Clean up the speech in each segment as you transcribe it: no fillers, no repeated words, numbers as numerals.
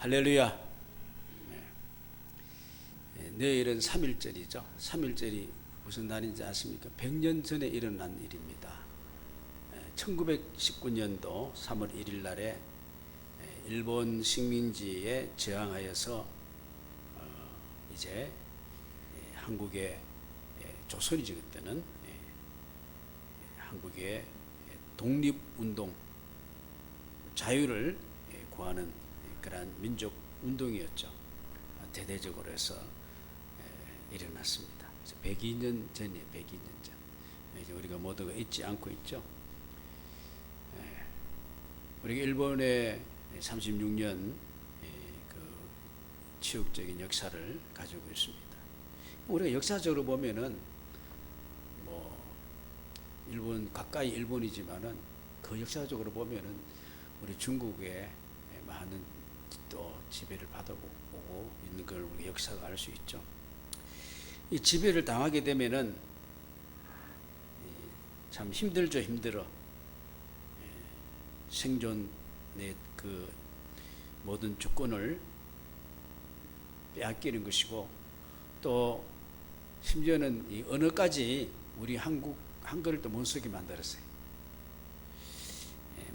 할렐루야. 내일은 3.1절이죠. 3.1절이 무슨 날인지 아십니까? 100년 전에 일어난 일입니다. 1919년도 3월 1일 날에 일본 식민지에 저항하여서 이제 한국의 조선이죠. 그때는 한국의 독립운동, 자유를 구하는 그러한 민족 운동이었죠. 대대적으로 해서 일어났습니다. 102년 전이에요. 102년 전. 이제 우리가 모두가 잊지 않고 있죠. 우리가 일본의 36년 그 치욕적인 역사를 가지고 있습니다. 우리가 역사적으로 보면은 뭐 일본 가까이 일본이지만은 그 역사적으로 보면은 우리 중국의 많은 또 지배를 받아오고 있는 걸 우리 역사가 알 수 있죠. 이 지배를 당하게 되면은 참 힘들죠. 힘들어. 생존의 그 모든 주권을 빼앗기는 것이고, 또 심지어는 이 언어까지 우리 한글을 또 못 쓰게 만들었어요.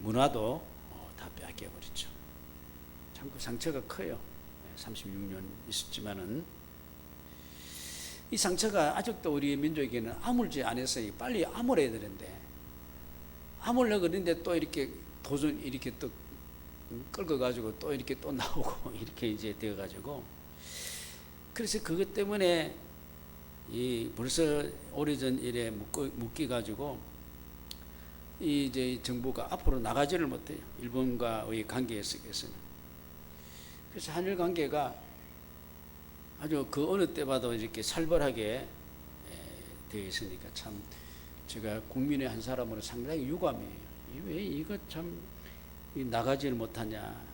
문화도 다 빼앗겨 버렸죠. 참 그 상처가 커요. 36년 있었지만은 이 상처가 아직도 우리 민족에게는 아물지 않아서 빨리 아물어야 되는데, 아물려고 그러는데 또 이렇게 도전 이렇게 또 끌고 가지고 또 이렇게 또 나오고 이렇게 이제 되어 가지고, 그래서 그것 때문에 이 벌써 오래전 일에 묶여 가지고 이제 정부가 앞으로 나가지를 못해요. 일본과의 관계에 있어서는. 그래서 한일 관계가 아주 그 어느 때 봐도 이렇게 살벌하게 되어 있으니까 참 제가 국민의 한 사람으로 상당히 유감이에요. 왜 이거 참 나가지를 못하냐,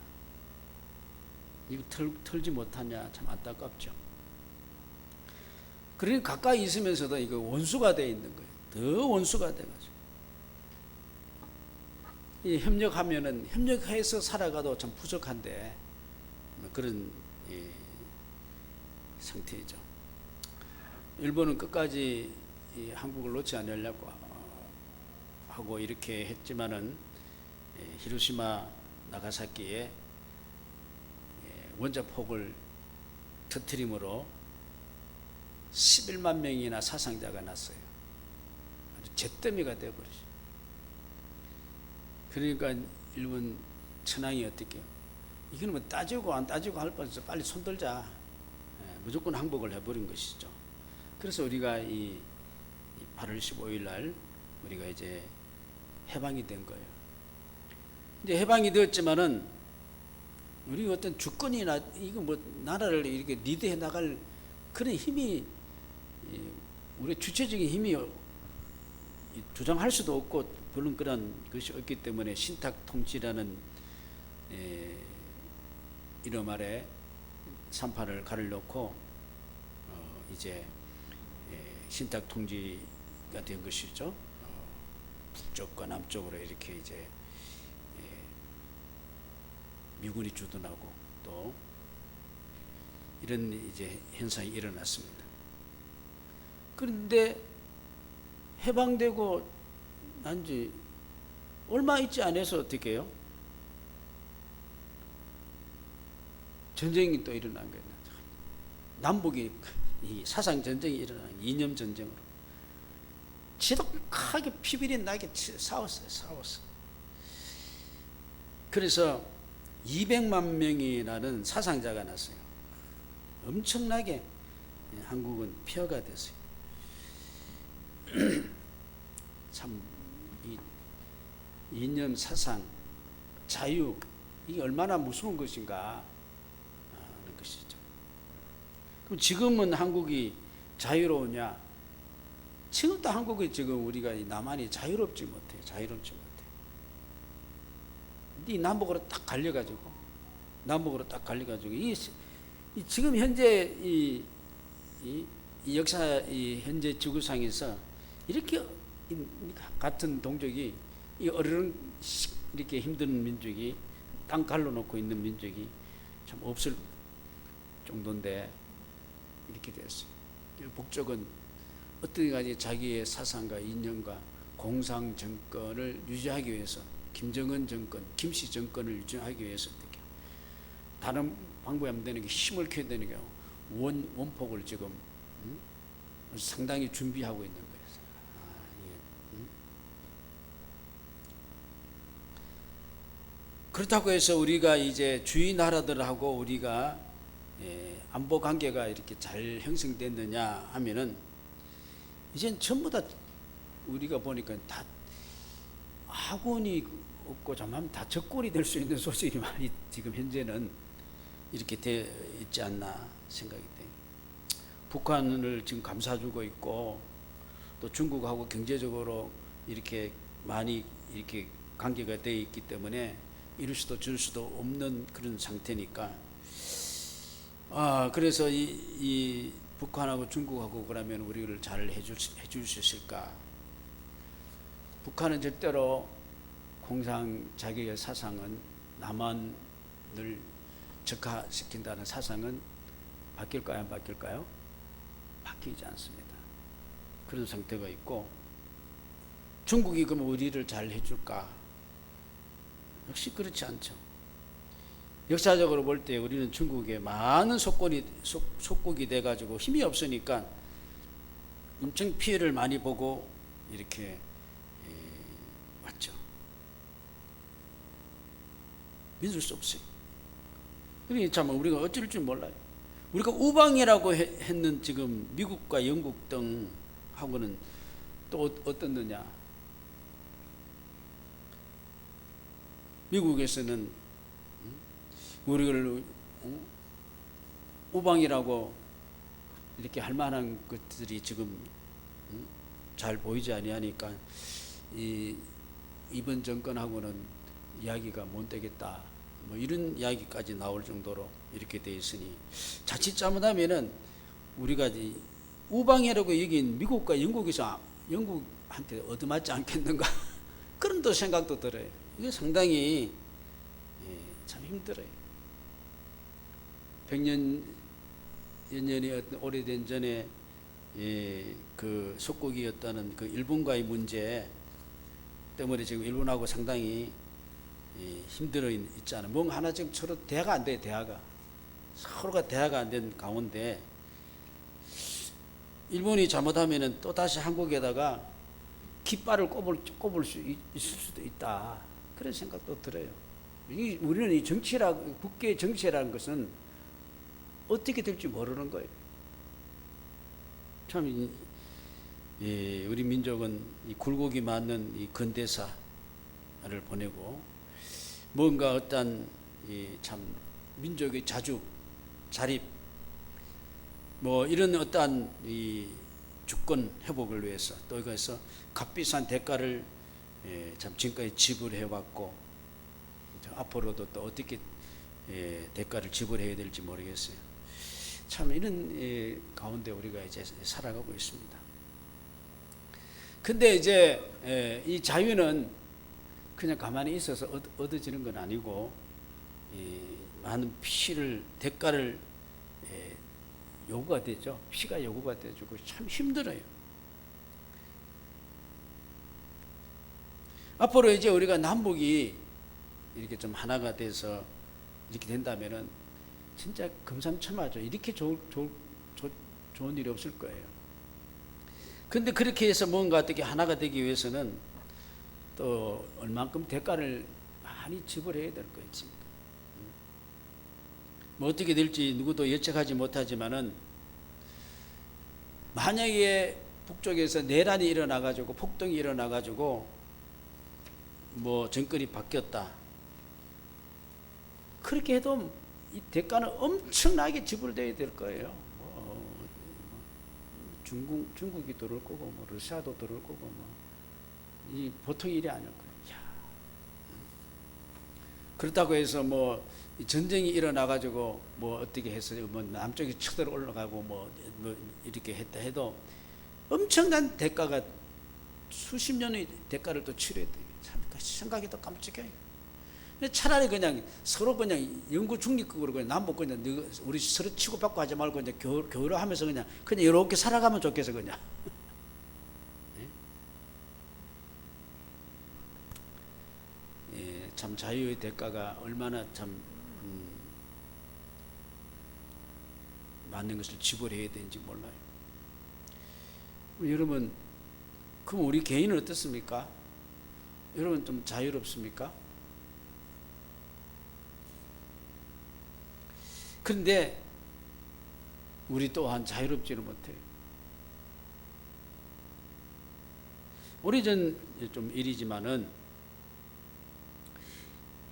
이거 털지 못하냐, 참 안타깝죠. 그러니까 가까이 있으면서도 이거 원수가 되어 있는 거예요. 더 원수가 돼가지고. 이 협력하면은 협력해서 살아가도 참 부족한데 그런 상태이죠. 일본은 끝까지 한국을 놓지 않으려고 하고 이렇게 했지만은 히로시마 나가사키에 원자폭을 터뜨림으로 11만 명이나 사상자가 났어요. 아주 잿더미가 되어버리죠. 그러니까 일본 천황이 어떻게 해요? 이거는 뭐 따지고 안 따지고 할 뻔해서 빨리 손들자. 무조건 항복을 해버린 것이죠. 그래서 우리가 이 8월 15일 날 우리가 이제 해방이 된 거예요. 이제 해방이 되었지만은 우리 어떤 주권이나 이거 뭐 나라를 이렇게 리드해 나갈 그런 힘이, 우리 주체적인 힘이 주장할 수도 없고 별로 그런 것이 없기 때문에 신탁 통치라는 이름 아래 38을 가를 놓고 이제 신탁 통치가 된 것이죠. 북쪽과 남쪽으로 이렇게 이제 미군이 주둔하고 또 이런 이제 현상이 일어났습니다. 그런데 해방되고 난지 얼마 있지 않아서 어떻게 해요? 전쟁이 또 일어난 거예요. 남북이 이 사상 전쟁이 일어난 이념 전쟁으로 지독하게 피비린 나게 싸웠어요. 그래서 200만 명이라는 사상자가 났어요. 엄청나게 한국은 폐허가 됐어요. 참 이 이념, 사상, 자유, 이게 얼마나 무서운 것인가 하는 것이죠. 그럼 지금은 한국이 자유로우냐? 지금도 한국이 지금 우리가 남한이 자유롭지 못해요. 이 남북으로 딱 갈려가지고 이 지금 현재 이 역사 이 현재 지구상에서 이렇게 같은 동족이 이 어려운 이렇게 힘든 민족이 땅 갈라놓고 있는 민족이 참 없을 정도인데 이렇게 됐어요. 북쪽은 어떻게까지 자기의 사상과 이념과 공상 정권을 유지하기 위해서 김정은 정권, 김씨 정권을 유지하기 위해서 어떻게 다른 방법이 안 되는 게 힘을 키워야 되는 게 원폭을 지금 상당히 준비하고 있는 거예요. 그렇다고 해서 우리가 이제 주위 나라들하고 우리가 안보 관계가 이렇게 잘 형성됐느냐 하면은 이젠 전부 다 우리가 보니까 다 아군이 없고 좀 다 적군이 될 수 있는 소식이 많이 지금 현재는 이렇게 되어 있지 않나 생각이 돼요. 북한을 지금 감싸주고 있고 또 중국하고 경제적으로 이렇게 많이 이렇게 관계가 되어 있기 때문에 이럴 수도 줄 수도 없는 그런 상태니까 그래서 이 북한하고 중국하고 그러면 우리를 잘 해줄 수 있을까? 북한은 절대로 공상 자기의 사상은 남한을 적화시킨다는 사상은 바뀔까요? 안 바뀔까요? 바뀌지 않습니다. 그런 상태가 있고 중국이 그럼 우리를 잘 해줄까? 역시 그렇지 않죠. 역사적으로 볼 때 우리는 중국에 많은 속국이 돼가지고 힘이 없으니까 엄청 피해를 많이 보고 이렇게 왔죠. 믿을 수 없어요. 그러니 참 우리가 어쩔 줄 몰라요. 우리가 우방이라고 했는 지금 미국과 영국 등하고는 또 어떻느냐? 미국에서는 우리를 우방이라고 이렇게 할 만한 것들이 지금 잘 보이지 아니하니까 이번 정권하고는 이야기가 못 되겠다. 뭐 이런 이야기까지 나올 정도로 이렇게 돼 있으니 자칫 잘못하면은 우리가 우방이라고 여긴 미국과 영국에서 영국한테 얻어맞지 않겠는가 그런 또 생각도 들어요. 이게 상당히 참 힘들어요. 100년 년이 오래된 전에 그 속국이었다는 그 일본과의 문제 때문에 지금 일본하고 상당히 힘들어 있잖아요. 뭔가 하나 지금 서로 대화가 안 돼. 서로가 대화가 안 된 가운데 일본이 잘못하면은 또 다시 한국에다가 깃발을 꼽을 수 있을 수도 있다. 그런 생각도 들어요. 우리는 이 국계 정치라는 것은 어떻게 될지 모르는 거예요. 참 우리 민족은 이 굴곡이 많은 이 근대사를 보내고 뭔가 어떤 참 민족의 자립 뭐 이런 어떠한 이 주권 회복을 위해서 또 이것에서 값비싼 대가를 참 지금까지 지불해 왔고 앞으로도 또 어떻게 대가를 지불해야 될지 모르겠어요. 참 이런 가운데 우리가 이제 살아가고 있습니다. 근데 이제 이 자유는 그냥 가만히 있어서 얻어지는 건 아니고 많은 대가를 요구가 되죠. 피가 요구가 돼주고 참 힘들어요. 앞으로 이제 우리가 남북이 이렇게 좀 하나가 돼서 이렇게 된다면은 진짜 금상첨화죠. 이렇게 좋은 일이 없을 거예요. 근데 그렇게 해서 뭔가 어떻게 하나가 되기 위해서는 또 얼만큼 대가를 많이 지불해야 될 거예요. 뭐 어떻게 될지 누구도 예측하지 못하지만은 만약에 북쪽에서 내란이 일어나가지고 폭동이 일어나가지고 뭐 정권이 바뀌었다. 그렇게 해도 이 대가는 엄청나게 지불돼야 될 거예요. 중국이 들어올 거고, 뭐 러시아도 들어올 거고, 이 보통 일이 아닐 거예요. 그렇다고 해서 뭐 전쟁이 일어나가지고 뭐 어떻게 해서 뭐 남쪽이 쳐들어 올라가고 뭐 이렇게 했다 해도 엄청난 대가가 수십 년의 대가를 또 치러야 돼요. 참 생각이 또 깜찍해요. 차라리 그냥 서로 그냥 영구 중립국으로 그냥 남북 그냥 우리 서로 치고받고 하지 말고 이제 교류하면서 그냥 이렇게 살아가면 좋겠어 그냥. 예, 참 자유의 대가가 얼마나 참 많은 것을 지불해야 되는지 몰라요. 여러분, 그럼 우리 개인은 어떻습니까? 여러분 좀 자유롭습니까? 그런데 우리 또한 자유롭지는 못해요. 오래전 좀 일이지만은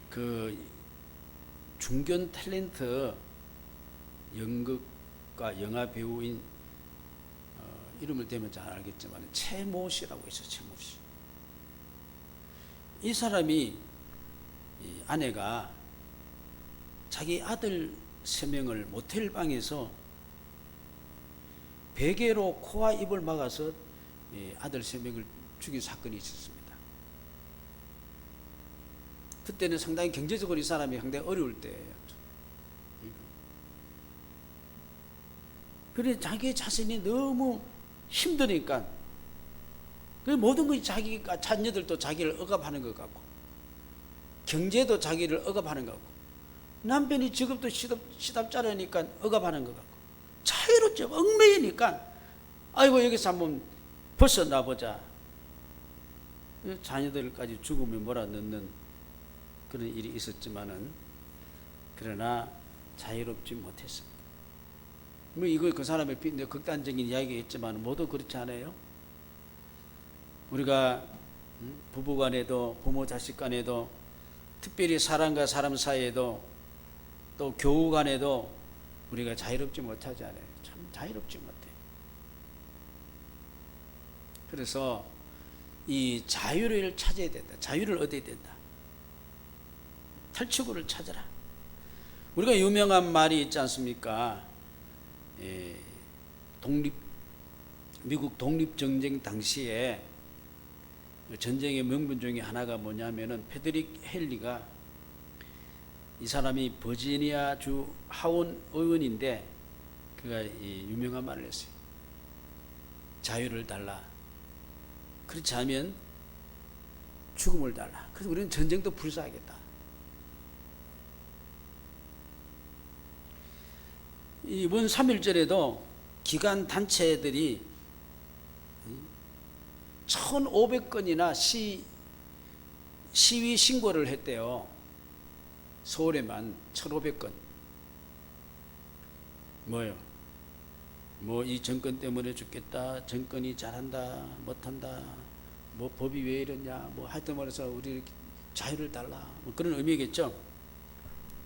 그 중견 탤런트 연극과 영화 배우인 이름을 대면 잘 알겠지만 최모 씨라고 있어요. 최모 씨. 이 사람이 이 아내가 자기 아들 3명을 모텔 방에서 베개로 코와 입을 막아서 아들 3명을 죽인 사건이 있었습니다. 그때는 상당히 경제적으로 이 사람이 상당히 어려울 때예요. 그래 자기 자신이 너무 힘드니까 그 모든 것이 자기가 자녀들도 자기를 억압하는 것 같고 경제도 자기를 억압하는 것 같고 남편이 직업도 시답잖으니까 억압하는 것 같고 자유롭죠. 얽매이니까 아이고 여기서 한번 벗어나 보자. 자녀들까지 죽음에 몰아넣는 그런 일이 있었지만은 그러나 자유롭지 못했습니다. 뭐 이거 그 사람의 극단적인 이야기겠지만 모두 그렇지 않아요? 우리가 부부간에도 부모 자식 간에도 특별히 사람과 사람 사이에도 또 교우 간에도 우리가 자유롭지 못하지 않아요. 참 자유롭지 못해요. 그래서 이 자유를 찾아야 된다. 자유를 얻어야 된다. 탈출구를 찾아라. 우리가 유명한 말이 있지 않습니까? 미국 독립전쟁 당시에 전쟁의 명분 중에 하나가 뭐냐면은 패드릭 헨리가 이 사람이 버지니아주 하원 의원인데 그가 유명한 말을 했어요. 자유를 달라. 그렇지 않으면 죽음을 달라. 그래서 우리는 전쟁도 불사하겠다. 이번 3.1절에도 기관 단체들이 1,500건이나 시위 신고를 했대요. 서울에만 1,500건. 뭐요? 뭐 이 정권 때문에 죽겠다. 정권이 잘한다. 못한다. 뭐 법이 왜 이러냐. 뭐 하여튼 말해서 우리 자유를 달라. 뭐 그런 의미겠죠.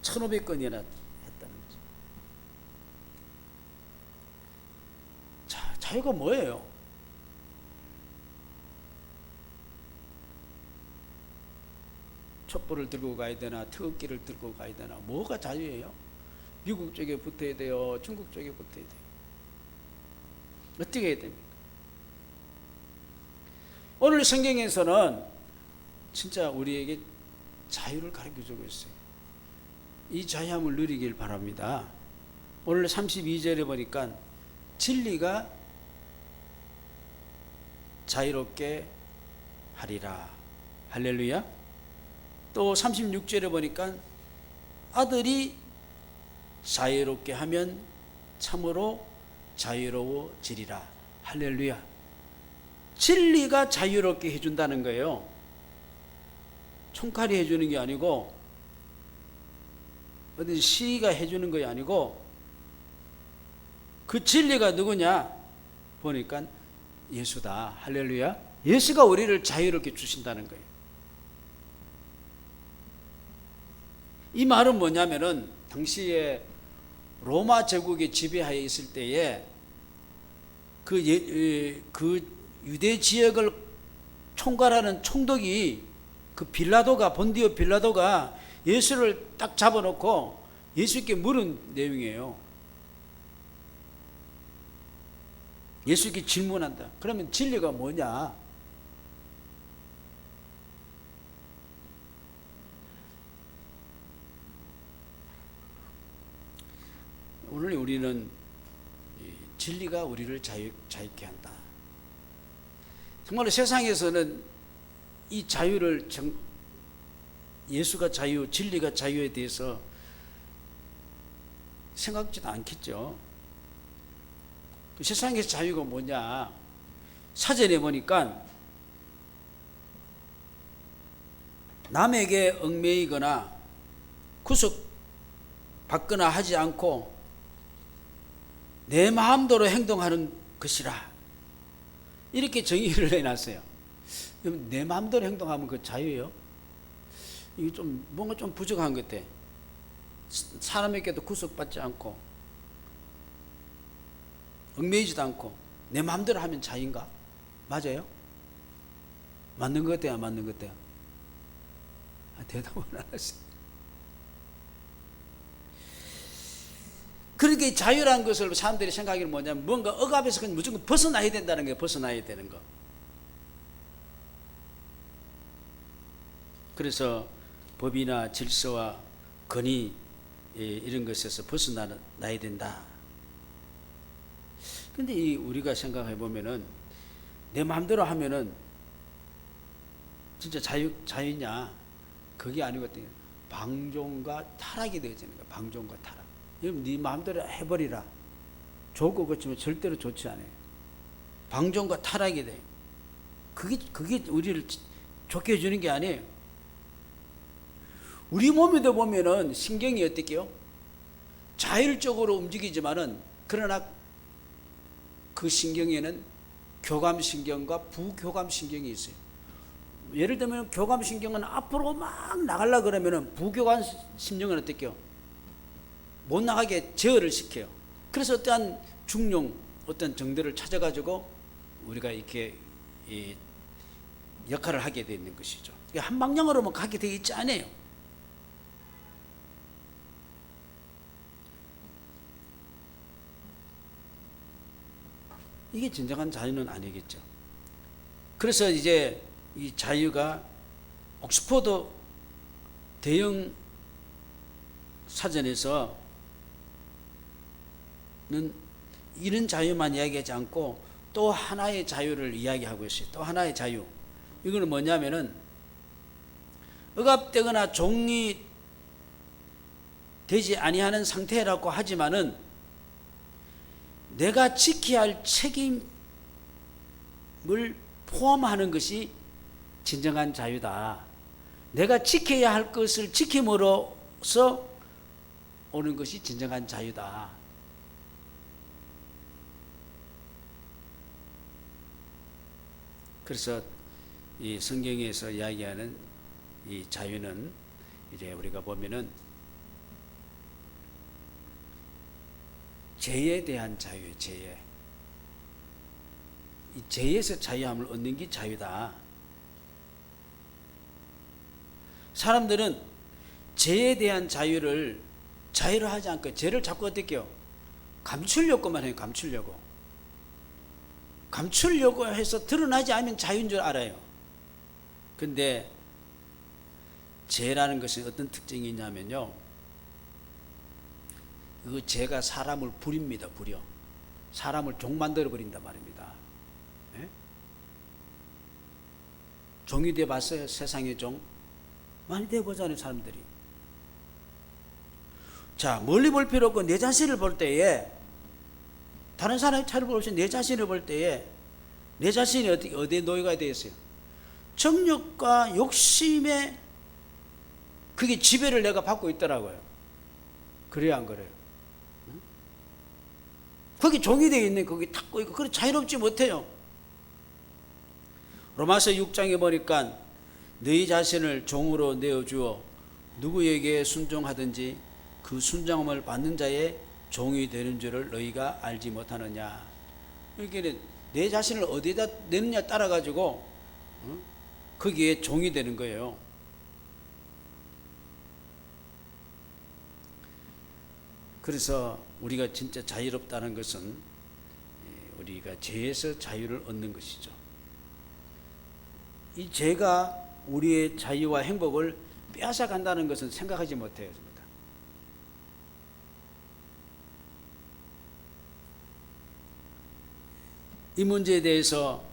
1,500건이나 했다는 거죠. 자, 자유가 뭐예요? 촛불을 들고 가야 되나 태극기를 들고 가야 되나 뭐가 자유예요? 미국 쪽에 붙어야 돼요? 중국 쪽에 붙어야 돼요? 어떻게 해야 됩니까? 오늘 성경에서는 진짜 우리에게 자유를 가르쳐주고 있어요. 이 자유함을 누리길 바랍니다. 오늘 32절에 보니까 진리가 자유롭게 하리라. 할렐루야. 또 36절에 보니까 아들이 자유롭게 하면 참으로 자유로워지리라. 할렐루야. 진리가 자유롭게 해준다는 거예요. 총칼이 해주는 게 아니고 어디 시가 해주는 게 아니고 그 진리가 누구냐 보니까 예수다. 할렐루야. 예수가 우리를 자유롭게 주신다는 거예요. 이 말은 뭐냐면은 당시에 로마 제국의 지배하에 있을 때에 그 유대 지역을 총괄하는 총독이 그 본디오 빌라도가 예수를 딱 잡아놓고 예수께 물은 내용이에요. 예수께 질문한다. 그러면 진리가 뭐냐? 오늘 우리는 진리가 우리를 자유케 한다. 정말로 세상에서는 이 자유를 예수가 자유, 진리가 자유에 대해서 생각지도 않겠죠. 그 세상에서 자유가 뭐냐? 사전에 보니까 남에게 얽매이거나 구속받거나 하지 않고 내 마음대로 행동하는 것이라, 이렇게 정의를 해놨어요. 내 마음대로 행동하면 그 자유예요? 이게 좀 뭔가 좀 부족한 것 같아. 사람에게도 구속받지 않고 얽매이지도 않고 내 마음대로 하면 자유인가? 맞아요? 맞는 것 같아요? 안 맞는 것 같아요? 대답을 안 하세요. 그러니까 이 자유라는 것을 사람들이 생각하기는 뭐냐면 뭔가 억압에서 그냥 무조건 벗어나야 된다는 거예요. 벗어나야 되는 거. 그래서 법이나 질서와 권위 이런 것에서 벗어나야 된다. 근데 우리가 생각해 보면은 내 마음대로 하면은 진짜 자유냐? 그게 아니거든요. 방종과 타락이 되어지는 거야. 방종과 타락. 여러분, 네 마음대로 해버리라. 좋고 그렇지만 절대로 좋지 않아요. 방종과 타락이 돼요. 그게 우리를 좋게 해주는 게 아니에요. 우리 몸에도 보면은 신경이 어떻게요? 자율적으로 움직이지만은, 그러나 그 신경에는 교감신경과 부교감신경이 있어요. 예를 들면 교감신경은 앞으로 막 나가려고 그러면은 부교감신경은 어떻게요? 못 나가게 제어를 시켜요. 그래서 어떠한 중용, 어떤 정도를 찾아가지고 우리가 이렇게 역할을 하게 되는 것이죠. 한 방향으로만 가게 되어 있지 않아요. 이게 진정한 자유는 아니겠죠. 그래서 이제 이 자유가 옥스퍼드 대형 사전에서는 이런 자유만 이야기하지 않고 또 하나의 자유를 이야기하고 있어요. 또 하나의 자유. 이거는 뭐냐면은 억압되거나 종이 되지 아니하는 상태라고 하지만은 내가 지켜야 할 책임을 포함하는 것이 진정한 자유다. 내가 지켜야 할 것을 지킴으로써 오는 것이 진정한 자유다. 그래서 이 성경에서 이야기하는 이 자유는 이제 우리가 보면은 죄에 대한 자유예요. 죄에. 이 죄에서 자유함을 얻는 게 자유다. 사람들은 죄에 대한 자유를 하지 않고 죄를 자꾸 어떻게 해요? 감추려고만 해요. 감추려고 해서 드러나지 않으면 자유인 줄 알아요. 근데 죄라는 것은 어떤 특징이 있냐면요, 그 죄가 사람을 부립니다. 사람을 종 만들어 버린단 말입니다. 네? 종이 돼 봤어요? 세상의 종 많이 돼 보잖아요, 사람들이. 자, 멀리 볼 필요 없고 내 자신을 볼 때에, 다른 사람의 차를 볼 수 있는 내 자신을 볼 때에 내 자신이 어디에 노예가 되어 있어요? 정욕과 욕심에 그게 지배를 내가 받고 있더라고요. 그래요, 안 그래요? 거기 종이 되어 있는 거기 탁고 있고, 그래 자유롭지 못해요. 로마서 6장에 보니까 너희 자신을 종으로 내어주어 누구에게 순종하든지 그 순종함을 받는 자의 종이 되는 줄을 너희가 알지 못하느냐. 그러니까 내 자신을 어디에다 내느냐 따라 가지고 거기에 종이 되는 거예요. 그래서 우리가 진짜 자유롭다는 것은 우리가 죄에서 자유를 얻는 것이죠. 이 죄가 우리의 자유와 행복을 빼앗아 간다는 것은 생각하지 못해요. 이 문제에 대해서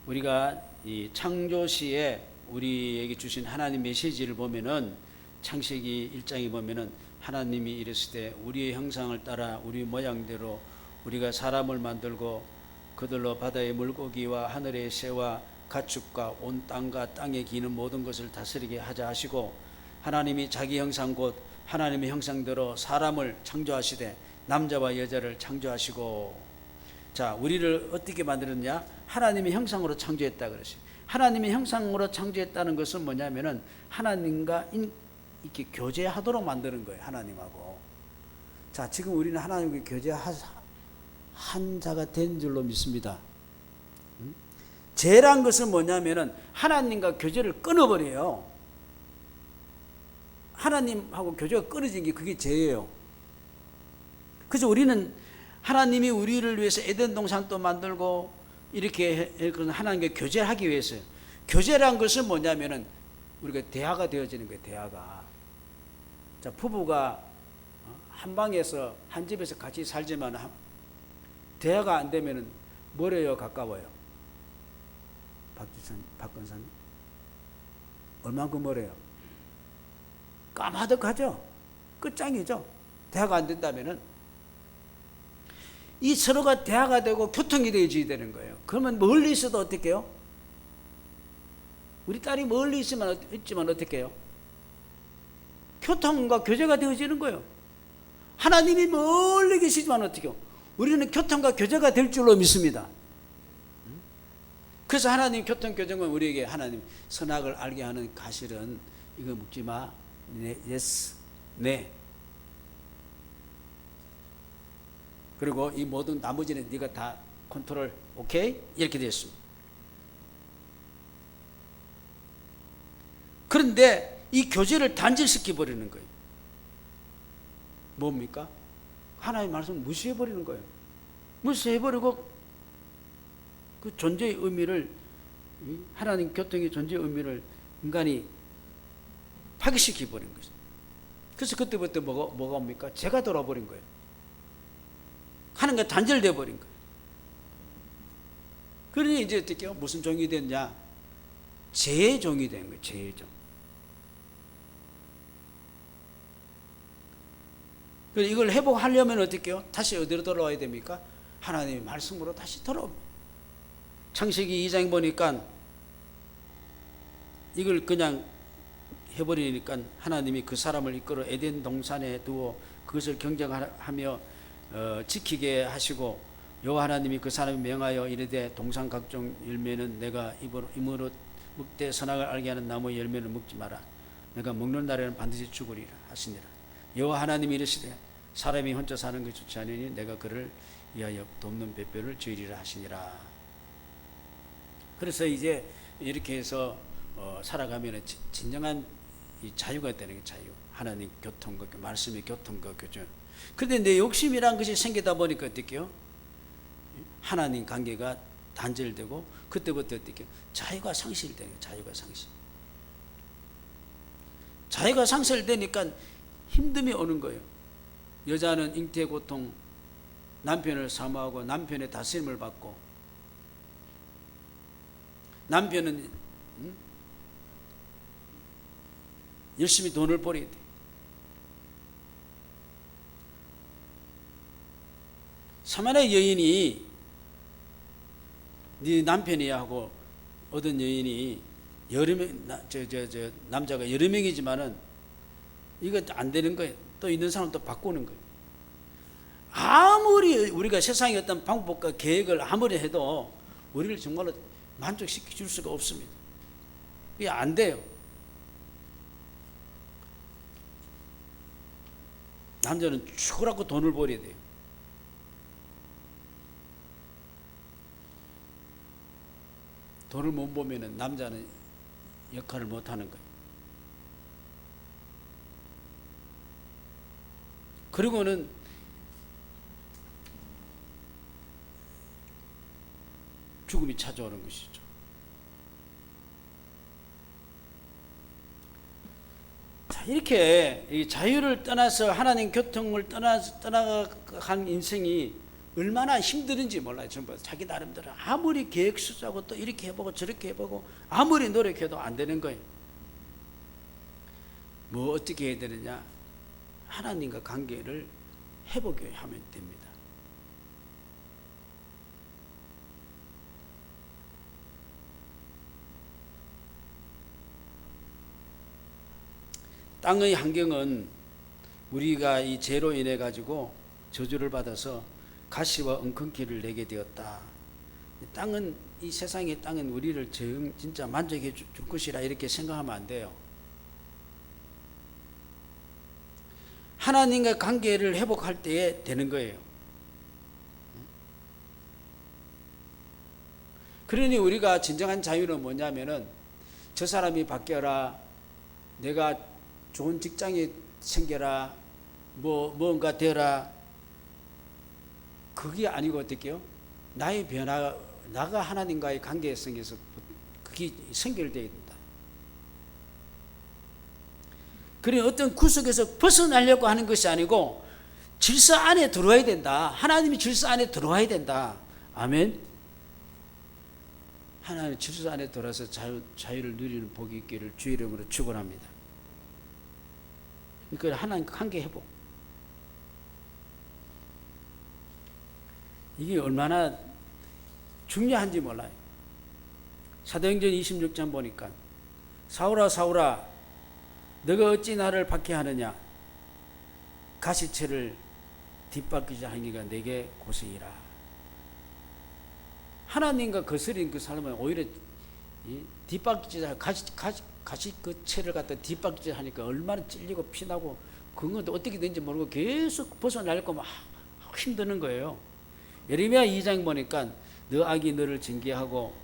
우리가 이 창조시에 우리에게 주신 하나님 메시지를 보면은 창세기 1장에 보면은 하나님이 이르시되 우리의 형상을 따라 우리 모양대로 우리가 사람을 만들고 그들로 바다의 물고기와 하늘의 새와 가축과 온 땅과 땅에 기는 모든 것을 다스리게 하자 하시고 하나님이 자기 형상 곧 하나님의 형상대로 사람을 창조하시되 남자와 여자를 창조하시고. 자, 우리를 어떻게 만들었냐? 하나님의 형상으로 창조했다 그러시. 하나님의 형상으로 창조했다는 것은 뭐냐면은 하나님과 이렇게 교제하도록 만드는 거예요. 하나님하고. 자, 지금 우리는 하나님과 교제한 자가 된 줄로 믿습니다. 죄란 것은 뭐냐면은 하나님과 교제를 끊어버려요. 하나님하고 교제가 끊어진 게 그게 죄예요. 그래서 우리는 하나님이 우리를 위해서 에덴 동산도 만들고 이렇게 하나님과 교제하기 위해서요. 교제란 것은 뭐냐면은 우리가 대화가 되어지는 거예요. 대화가. 자, 부부가 한 방에서 한 집에서 같이 살지만 대화가 안 되면은 멀어요, 가까워요? 박건사님, 얼만큼 멀어요? 까마득하죠. 끝장이죠. 대화가 안 된다면은 이 서로가 대화가 되고 교통이 되어져야 되는 거예요. 그러면 멀리 있어도 어떻게 해요? 우리 딸이 멀리 있지만 어떻게 해요? 교통과 교제가 되어지는 거예요. 하나님이 멀리 계시지만 어떻게 해요? 우리는 교통과 교제가 될 줄로 믿습니다. 그래서 하나님 교통 교제는 우리에게 하나님 선악을 알게 하는 가실은 이거 묻지 마. 네, yes, 네. 그리고 이 모든 나머지는 네가 다 컨트롤, 오케이? 이렇게 되었습니다. 그런데 이 교제를 단절시켜 버리는 거예요. 뭡니까? 하나님의 말씀을 무시해 버리는 거예요. 무시해 버리고 그 존재의 의미를, 하나님 교통의 존재의 의미를 인간이 파괴시켜 버린 거죠. 그래서 그때부터 뭐가 옵니까? 죄가 돌아버린 거예요. 하나님과 단절돼 버린 거예요. 그러니 이제 어떻게 해요? 무슨 종이 됐냐? 죄의 종이 된 거예요. 죄의 종. 그래서 이걸 회복하려면 어떻게 해요? 다시 어디로 돌아와야 됩니까? 하나님의 말씀으로 다시 돌아옵니다. 창세기 2장 보니까 이걸 그냥 해버리니까 하나님이 그 사람을 이끌어 에덴 동산에 두어 그것을 경영하며 지키게 하시고 여호와 하나님이 그 사람이 명하여 이르되 동산 각종 열매는 내가 입으로 먹되 선악을 알게 하는 나무 열매는 먹지 마라. 내가 먹는 날에는 반드시 죽으리라 하시니라. 여호와 하나님이 이르시되 사람이 혼자 사는 것이 좋지 않으니 내가 그를 위하여 돕는 배뼈를 지으리라 하시니라. 그래서 이제 이렇게 해서 살아가면 진정한 이 자유가 되는 게 자유. 하나님 교통과 말씀의 교통과 교제. 그런데 내 욕심이란 것이 생기다 보니까 어떻게 해요? 하나님 관계가 단절되고 그때부터 어떻게 해요? 자유가 상실되는 거예요. 자유가 상실. 자유가 상실되니까 힘듦이 오는 거예요. 여자는 잉태 고통, 남편을 사모하고 남편의 다스림을 받고, 남편은 열심히 돈을 벌어야 돼. 사마리아 여인이 네 남편이야 하고 얻은 여인이 여러 명, 남자가 여러 명이지만은 이거 안 되는 거예요. 또 있는 사람 또 바꾸는 거예요. 아무리 우리가 세상의 어떤 방법과 계획을 아무리 해도 우리를 정말로 만족시켜 줄 수가 없습니다. 이게 안 돼요. 남자는 죽으라고 돈을 벌여야 돼요. 돈을 못 보면은 남자는 역할을 못 하는 거예요. 그리고는 죽음이 찾아오는 것이죠. 자, 이렇게 이 자유를 떠나서 하나님 교통을 떠나간 인생이 얼마나 힘드는지 몰라요. 전부 자기 나름대로 아무리 계획 수사하고 또 이렇게 해보고 저렇게 해보고 아무리 노력해도 안 되는 거예요. 뭐 어떻게 해야 되느냐? 하나님과 관계를 회복해 하면 됩니다. 땅의 환경은 우리가 이 죄로 인해 가지고 저주를 받아서 가시와 엉겅퀴를 내게 되었다. 땅은, 이 세상의 땅은 우리를 진짜 만족해 줄 것이라 이렇게 생각하면 안 돼요. 하나님과 관계를 회복할 때에 되는 거예요. 그러니 우리가 진정한 자유는 뭐냐면은 저 사람이 바뀌어라, 내가 좋은 직장이 생겨라, 뭔가 되라, 그게 아니고 어떻게요? 나의 변화, 나가 하나님과의 관계성에서 그게 선결되어야 된다. 그러니 어떤 구석에서 벗어나려고 하는 것이 아니고 질서 안에 들어와야 된다. 하나님이 질서 안에 들어와야 된다. 아멘. 하나님 질서 안에 들어와서 자유를 누리는 복이 있기를 주의 이름으로 축원합니다. 그러니까 하나님과 관계 회복. 이게 얼마나 중요한지 몰라요. 사도행전 26장 보니까 사울아 사울아 너가 어찌 나를 박해하느냐, 가시체를 뒷바퀴질 하니까 내게 고생이라. 하나님과 거스린 그 사람은 오히려 뒷바퀴질 가시 그 채를 갖다 뒷바퀴질 하니까 얼마나 찔리고 피나고 그건 어떻게 된지 모르고 계속 벗어나려고 막 힘드는 거예요. 예레미야 2장 보니까 너 악이 너를 징계하고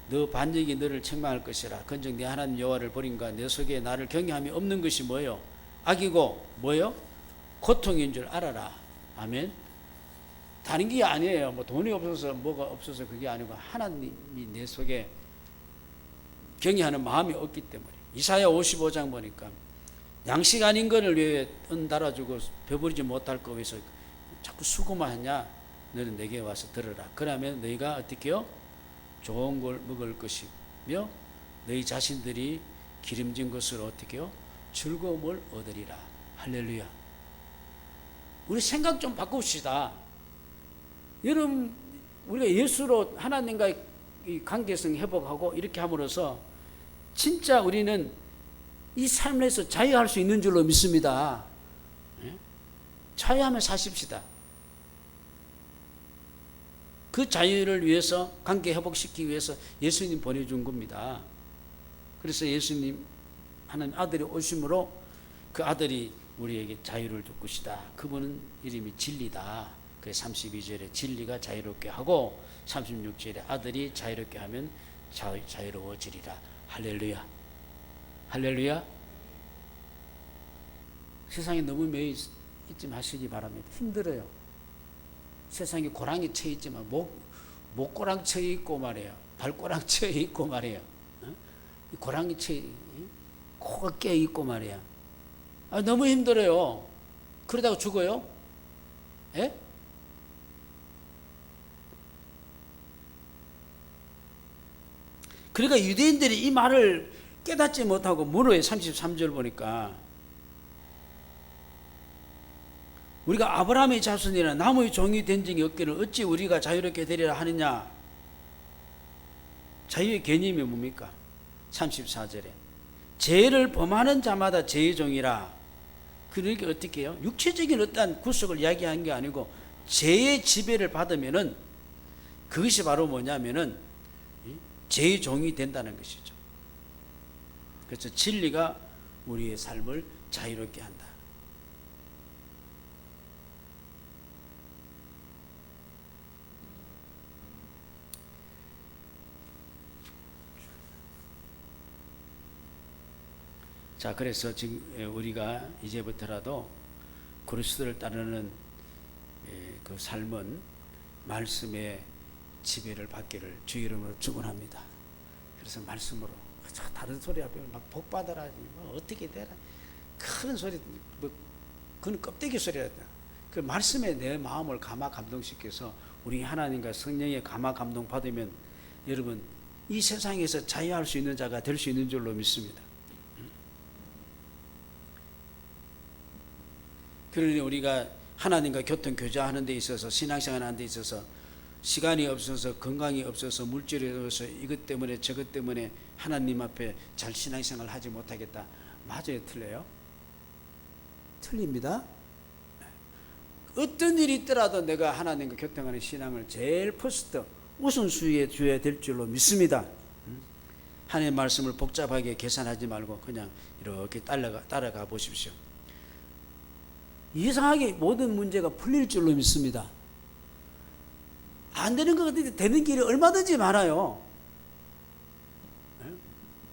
너 반역이 너를 책망할 것이라. 건즉 내 하나님 여호와를 버린가 내 속에 나를 경외함이 없는 것이 뭐요? 악이고 뭐요? 고통인 줄 알아라. 아멘. 다른 게 아니에요. 뭐 돈이 없어서 뭐가 없어서 그게 아니고 하나님이 내 속에 경외하는 마음이 없기 때문에. 이사야 55장 보니까 양식 아닌 것을 왜 은 달아주고 배부르지 못할 거 위해서 자꾸 수고만 하냐? 너는 내게 와서 들으라. 그러면 너희가 어떻게 해요? 좋은 걸 먹을 것이며 너희 자신들이 기름진 것으로 어떻게 해요? 즐거움을 얻으리라. 할렐루야. 우리 생각 좀 바꿉시다. 여러분, 우리가 예수로 하나님과의 이 관계성 회복하고 이렇게 함으로써 진짜 우리는 이 삶에서 자유할 수 있는 줄로 믿습니다. 자유하며 사십시다. 그 자유를 위해서, 관계 회복시키기 위해서 예수님 보내준 겁니다. 그래서 예수님 하나님 아들이 오심으로 그 아들이 우리에게 자유를 줄 것이다. 그분은 이름이 진리다. 그래서 32절에 진리가 자유롭게 하고 36절에 아들이 자유롭게 하면 자유로워지리라. 할렐루야. 할렐루야. 세상에 너무 매여 있지 마시기 바랍니다. 힘들어요. 세상에 고랑이 쳐 있지만 목고랑 쳐 있고 말이에요. 발고랑 쳐 있고 말이에요. 고랑이 쳐 코가 깨 있고 말이야. 너무 힘들어요. 그러다가 죽어요? 예? 그러니까 유대인들이 이 말을 깨닫지 못하고 문호의 33절 보니까 우리가 아브라함의 자손이나 나무의 종이 된 적이 없기를 어찌 우리가 자유롭게 되리라 하느냐. 자유의 개념이 뭡니까? 34절에 죄를 범하는 자마다 죄의 종이라. 그러니까 어떻게 해요? 육체적인 어떠한 구속을 이야기한 게 아니고 죄의 지배를 받으면은 그것이 바로 뭐냐면은 죄의 종이 된다는 것이죠. 그래서 진리가 우리의 삶을 자유롭게 한다. 자, 그래서 지금 우리가 이제부터라도 그리스도를 따르는 그 삶은 말씀의 지배를 받기를 주 이름으로 축원합니다. 그래서 말씀으로 다른 소리 앞에 막 복 받아라, 뭐 어떻게 되라, 그런 소리, 뭐 그건 껍데기 소리라. 그 말씀에 내 마음을 감화 감동시켜서 우리 하나님과 성령의 감화 감동 받으면 여러분 이 세상에서 자유할 수 있는 자가 될 수 있는 줄로 믿습니다. 그러니 우리가 하나님과 교통 교제하는 데 있어서 신앙생활 하는 데 있어서 시간이 없어서 건강이 없어서 물질이 없어서 이것 때문에 저것 때문에 하나님 앞에 잘 신앙생활 하지 못하겠다. 맞아요? 틀려요? 틀립니다. 어떤 일이 있더라도 내가 하나님과 교통하는 신앙을 제일 퍼스트 우선순위에 줘야 될 줄로 믿습니다. 하나님의 말씀을 복잡하게 계산하지 말고 그냥 이렇게 따라가 보십시오. 이상하게 모든 문제가 풀릴 줄로 믿습니다. 안 되는 것 같은데 되는 길이 얼마든지 많아요.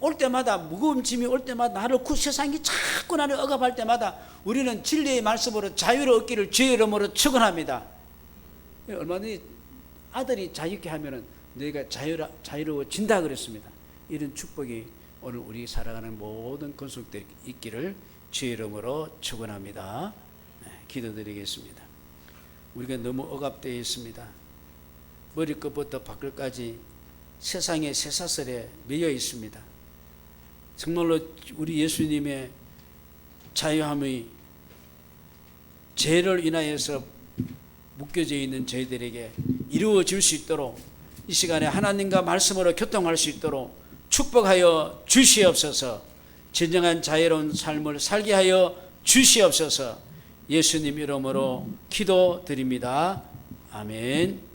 올 때마다 무거운 짐이 올 때마다 나를 세상이 자꾸 나를 억압할 때마다 우리는 진리의 말씀으로 자유를 얻기를 주의 이름으로 축원합니다. 얼마든지 아들이 자유케 하면은 너희가 자유로워진다 그랬습니다. 이런 축복이 오늘 우리 살아가는 모든 건속들이 있기를 주의 이름으로 축원합니다. 기도드리겠습니다. 우리가 너무 억압되어 있습니다. 머리끝부터 발끝까지 세상의 쇠사슬에 매여 있습니다. 정말로 우리 예수님의 자유함의 죄를 인하여서 묶여져 있는 저희들에게 이루어질 수 있도록 이 시간에 하나님과 말씀으로 교통할 수 있도록 축복하여 주시옵소서. 진정한 자유로운 삶을 살게 하여 주시옵소서. 예수님 이름으로 기도드립니다. 아멘.